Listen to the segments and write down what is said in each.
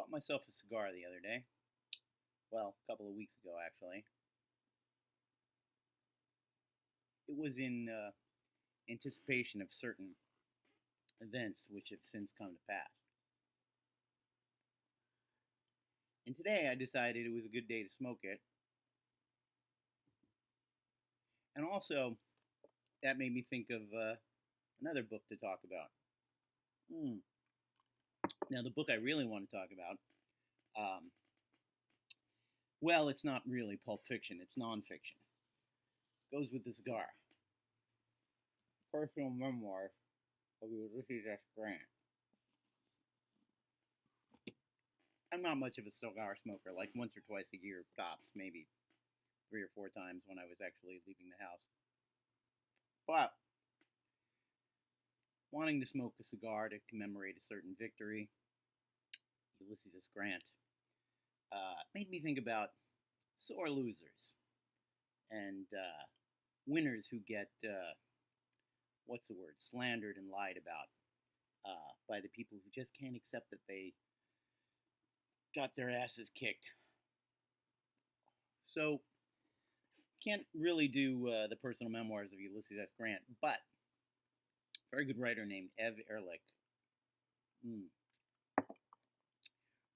Bought myself a cigar the other day. Well, a couple of weeks ago, actually. It was in anticipation of certain events which have since come to pass. And today I decided it was a good day to smoke it. And also, that made me think of another book to talk about. Mm. Now, the book I really want to talk about, um, well, it's not really pulp fiction, it's nonfiction. It goes with the cigar. Personal memoir of Ulysses S. Grant. I'm not much of a cigar smoker, like once or twice a year, tops, maybe three or four times when I was actually leaving the house. But wanting to smoke a cigar to commemorate a certain victory, Ulysses S. Grant, made me think about sore losers and winners who get, what's the word, slandered and lied about by the people who just can't accept that they got their asses kicked. So, can't really do the personal memoirs of Ulysses S. Grant, but a very good writer named Ev Ehrlich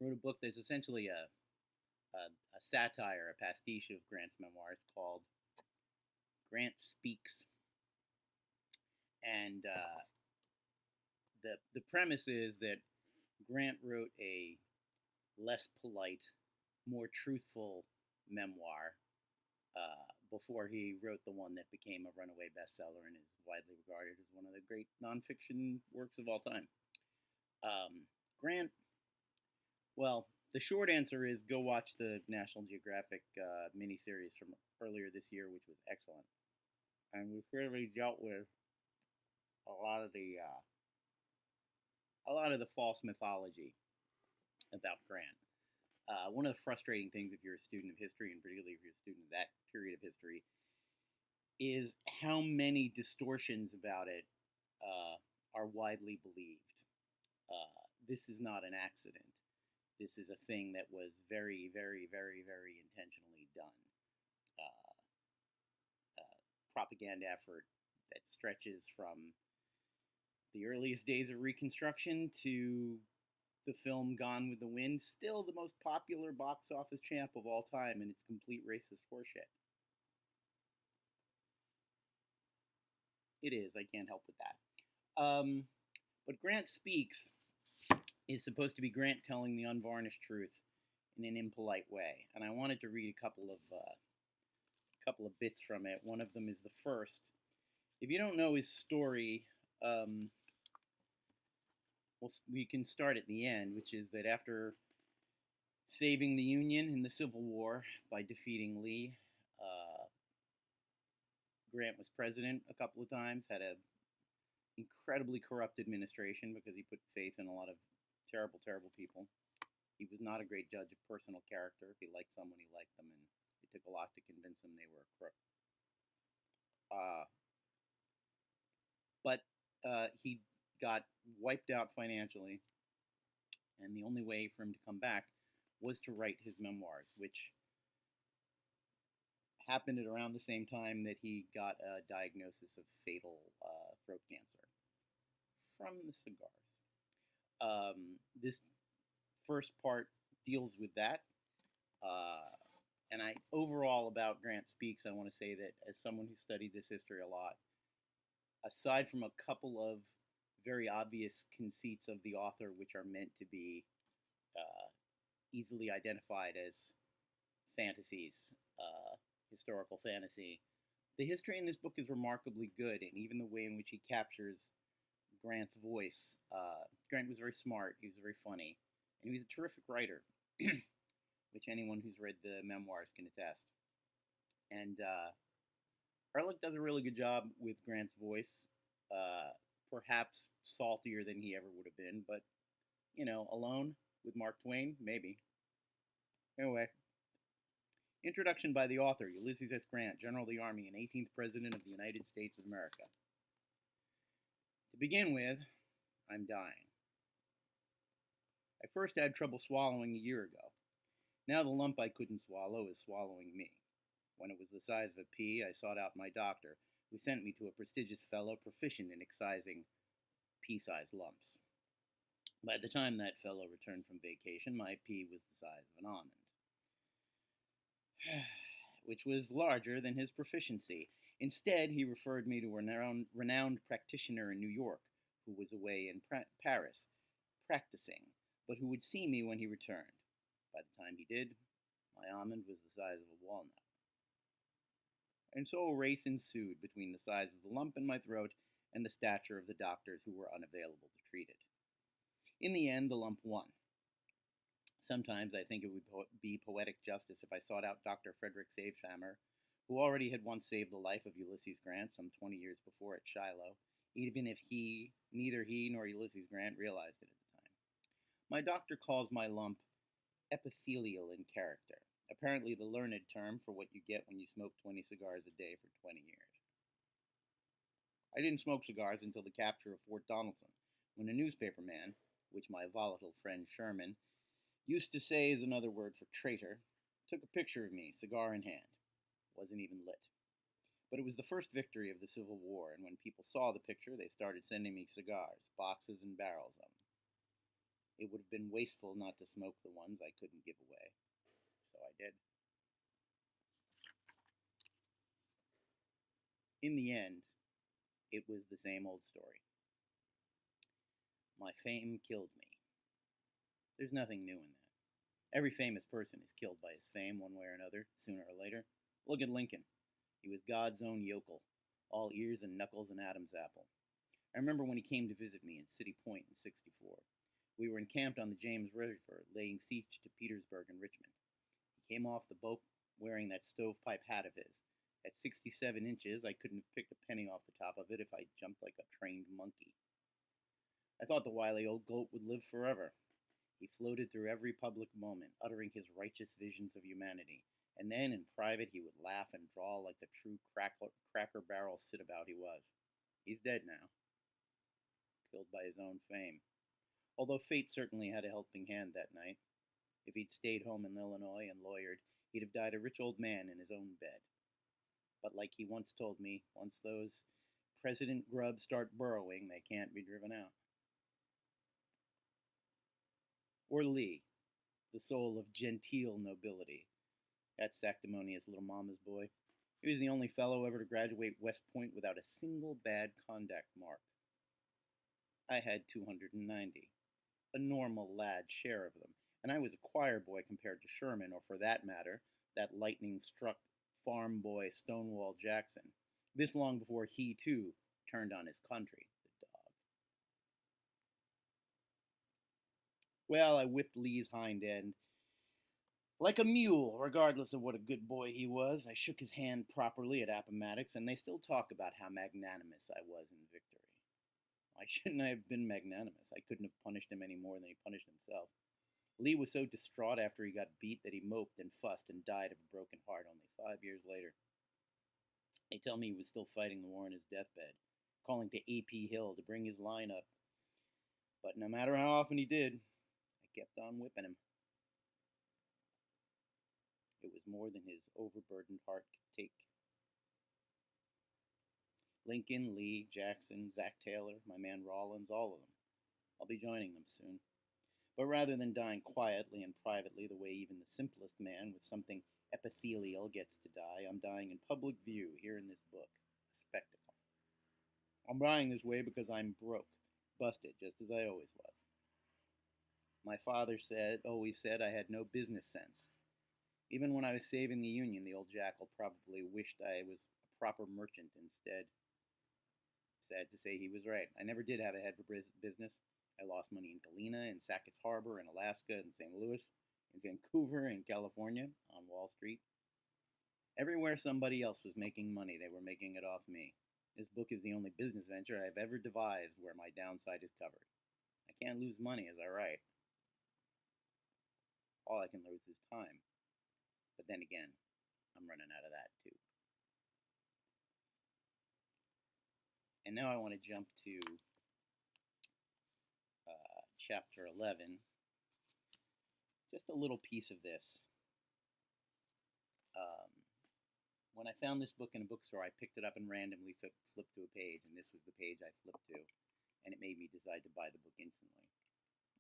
wrote a book that's essentially a satire, a pastiche of Grant's memoirs called Grant Speaks. And the premise is that Grant wrote a less polite, more truthful memoir before he wrote the one that became a runaway bestseller and is widely regarded as one of the great nonfiction works of all time. Grant, well, the short answer is go watch the National Geographic miniseries from earlier this year, which was excellent. And we've really dealt with a lot of the false mythology about Grant. One of the frustrating things if you're a student of history, and particularly if you're a student of that period of history, is how many distortions about it are widely believed. This is not an accident. This is a thing that was very, very, very, very intentionally done. Propaganda effort that stretches from the earliest days of Reconstruction to the film Gone with the Wind, still the most popular box office champ of all time, and it's complete racist horseshit. It is. I can't help with that. But Grant Speaks is supposed to be Grant telling the unvarnished truth in an impolite way, and I wanted to read a couple of bits from it. One of them is the first. If you don't know his story, well, we can start at the end, which is that after saving the Union in the Civil War by defeating Lee, Grant was president a couple of times, had an incredibly corrupt administration because he put faith in a lot of terrible, terrible people. He was not a great judge of personal character. If he liked someone, he liked them, and it took a lot to convince him they were a crook. But he got wiped out financially, and the only way for him to come back was to write his memoirs, which happened at around the same time that he got a diagnosis of fatal throat cancer from the cigars. This first part deals with that. And overall about Grant Speaks, I want to say that as someone who studied this history a lot, aside from a couple of very obvious conceits of the author, which are meant to be easily identified as fantasies, historical fantasy, the history in this book is remarkably good, and even the way in which he captures Grant's voice. Grant was very smart, he was very funny, and he was a terrific writer, which anyone who's read the memoirs can attest. And Ehrlich does a really good job with Grant's voice, perhaps saltier than he ever would have been, but, alone with Mark Twain, maybe. Anyway, introduction by the author, Ulysses S. Grant, General of the Army and 18th President of the United States of America. To begin with, I'm dying. I first had trouble swallowing a year ago. Now the lump I couldn't swallow is swallowing me. When it was the size of a pea, I sought out my doctor, who sent me to a prestigious fellow proficient in excising pea-sized lumps. By the time that fellow returned from vacation, my pea was the size of an almond, which was larger than his proficiency. Instead, he referred me to a renowned practitioner in New York who was away in Paris practicing, but who would see me when he returned. By the time he did, my almond was the size of a walnut. And so a race ensued between the size of the lump in my throat and the stature of the doctors who were unavailable to treat it. In the end, the lump won. Sometimes I think it would be poetic justice if I sought out Dr. Frederick Saveshammer, who already had once saved the life of Ulysses Grant some 20 years before at Shiloh, even if neither he nor Ulysses Grant realized it at the time. My doctor calls my lump epithelial in character, apparently the learned term for what you get when you smoke 20 cigars a day for 20 years. I didn't smoke cigars until the capture of Fort Donelson, when a newspaper man, which my volatile friend Sherman used to say is another word for traitor, took a picture of me, cigar in hand. It wasn't even lit. But it was the first victory of the Civil War, and when people saw the picture, they started sending me cigars, boxes and barrels of them. It would have been wasteful not to smoke the ones I couldn't give away, so I did. In the end, it was the same old story. My fame killed me. There's nothing new in that. Every famous person is killed by his fame one way or another, sooner or later. Look at Lincoln. He was God's own yokel, all ears and knuckles and Adam's apple. I remember when he came to visit me in City Point in '64. We were encamped on the James River, laying siege to Petersburg and Richmond. He came off the boat wearing that stovepipe hat of his. At 67 inches, I couldn't have picked a penny off the top of it if I jumped like a trained monkey. I thought the wily old goat would live forever. He floated through every public moment, uttering his righteous visions of humanity, and then in private he would laugh and drawl like the true cracker barrel sit-about he was. He's dead now, killed by his own fame. Although fate certainly had a helping hand that night. If he'd stayed home in Illinois and lawyered, he'd have died a rich old man in his own bed. But like he once told me, once those President grubs start burrowing, they can't be driven out. Or Lee, the soul of genteel nobility, that sanctimonious little mama's boy. He was the only fellow ever to graduate West Point without a single bad conduct mark. I had 290, a normal lad's share of them, and I was a choir boy compared to Sherman, or for that matter, that lightning-struck farm boy Stonewall Jackson, this long before he, too, turned on his country, the dog. Well, I whipped Lee's hind end like a mule, regardless of what a good boy he was. I shook his hand properly at Appomattox, and they still talk about how magnanimous I was in victory. Why shouldn't I have been magnanimous? I couldn't have punished him any more than he punished himself. Lee was so distraught after he got beat that he moped and fussed and died of a broken heart only 5 years later. They tell me he was still fighting the war on his deathbed, calling to A.P. Hill to bring his line up. But no matter how often he did, I kept on whipping him. It was more than his overburdened heart could take. Lincoln, Lee, Jackson, Zach Taylor, my man Rawlins, all of them. I'll be joining them soon. But rather than dying quietly and privately the way even the simplest man with something epithelial gets to die, I'm dying in public view here in this book, a spectacle. I'm dying this way because I'm broke, busted, just as I always was. My father always said I had no business sense. Even when I was saving the Union, the old jackal probably wished I was a proper merchant instead. Sad to say, he was right. I never did have a head for business. I lost money in Galena, in Sackett's Harbor, in Alaska, in St. Louis, in Vancouver, in California, on Wall Street. Everywhere somebody else was making money, they were making it off me. This book is the only business venture I've ever devised where my downside is covered. I can't lose money as I write. All I can lose is time. But then again, I'm running out of that too. And now I want to jump to chapter 11, just a little piece of this. Um, when I found this book in a bookstore, I picked it up and randomly flipped to a page, and this was the page I flipped to, and it made me decide to buy the book instantly.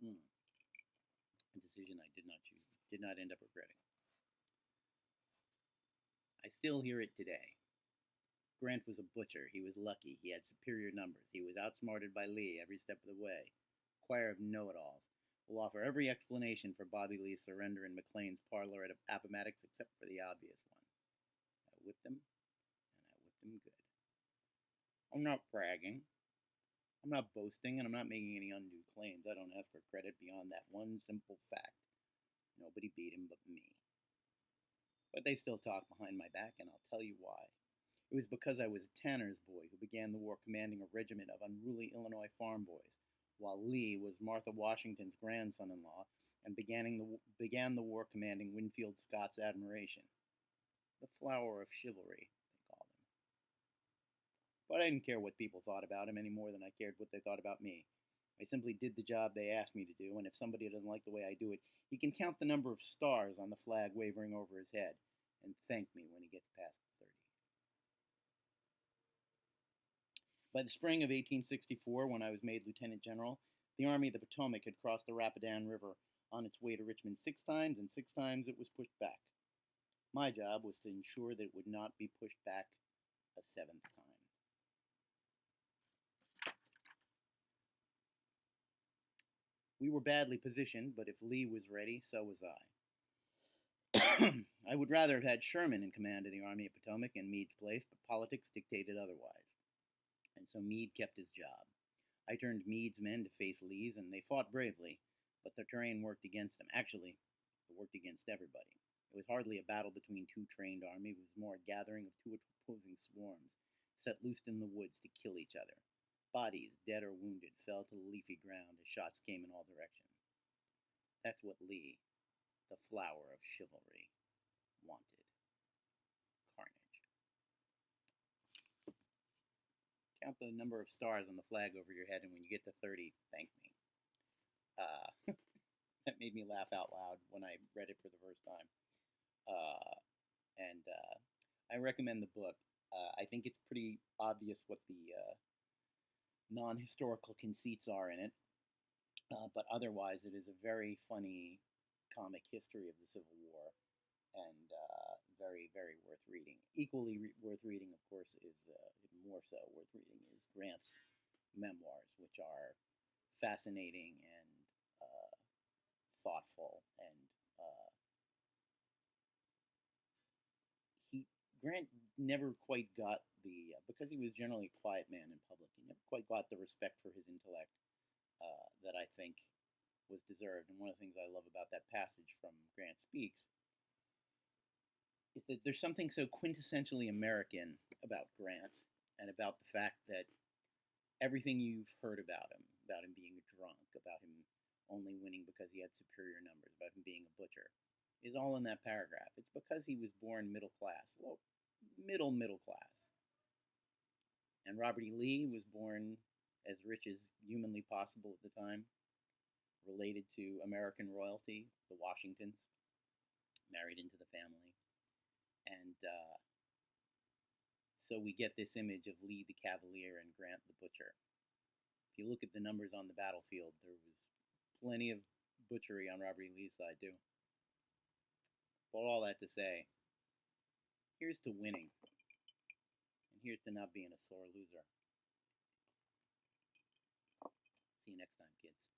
A decision I did not choose, did not end up regretting. I still hear it today. Grant was a butcher. He was lucky. He had superior numbers. He was outsmarted by Lee every step of the way. A choir of know-it-alls will offer every explanation for Bobby Lee's surrender in McLean's parlor at Appomattox except for the obvious one. I whipped him, and I whipped him good. I'm not bragging. I'm not boasting, and I'm not making any undue claims. I don't ask for credit beyond that one simple fact. Nobody beat him but me. But they still talk behind my back, and I'll tell you why. It was because I was a tanner's boy who began the war commanding a regiment of unruly Illinois farm boys, while Lee was Martha Washington's grandson-in-law and began the war commanding Winfield Scott's admiration. The flower of chivalry, they called him. But I didn't care what people thought about him any more than I cared what they thought about me. I simply did the job they asked me to do, and if somebody doesn't like the way I do it, he can count the number of stars on the flag wavering over his head and thank me when he gets past 30. By the spring of 1864, when I was made Lieutenant General, the Army of the Potomac had crossed the Rapidan River on its way to Richmond 6 times, and 6 times it was pushed back. My job was to ensure that it would not be pushed back a 7th time. We were badly positioned, but if Lee was ready, so was I. I would rather have had Sherman in command of the Army of Potomac in Meade's place, but politics dictated otherwise. And so Meade kept his job. I turned Meade's men to face Lee's, and they fought bravely, but the terrain worked against them. Actually, it worked against everybody. It was hardly a battle between two trained armies. It was more a gathering of two opposing swarms, set loose in the woods to kill each other. Bodies, dead or wounded, fell to the leafy ground as shots came in all directions. That's what Lee, the flower of chivalry, wanted. Carnage. Count the number of stars on the flag over your head, and when you get to 30, thank me. That made me laugh out loud when I read it for the first time. And I recommend the book. I think it's pretty obvious what the non-historical conceits are in it, but otherwise it is a very funny comic history of the Civil War, and very, very worth reading. Equally worth reading, of course, is more so worth reading is Grant's Memoirs, which are fascinating and thoughtful, and Grant never quite got the because he was generally a quiet man in public. He never quite got the respect for his intellect that I think was deserved. And one of the things I love about that passage from Grant Speaks is that there's something so quintessentially American about Grant and about the fact that everything you've heard about him being a drunk, about him only winning because he had superior numbers, about him being a butcher, is all in that paragraph. It's because he was born middle class, middle class. And Robert E. Lee was born as rich as humanly possible at the time, related to American royalty, the Washingtons, married into the family. And so we get this image of Lee the Cavalier and Grant the Butcher. If you look at the numbers on the battlefield, there was plenty of butchery on Robert E. Lee's side, too. But all that to say, here's to winning, and here's to not being a sore loser. See you next time, kids.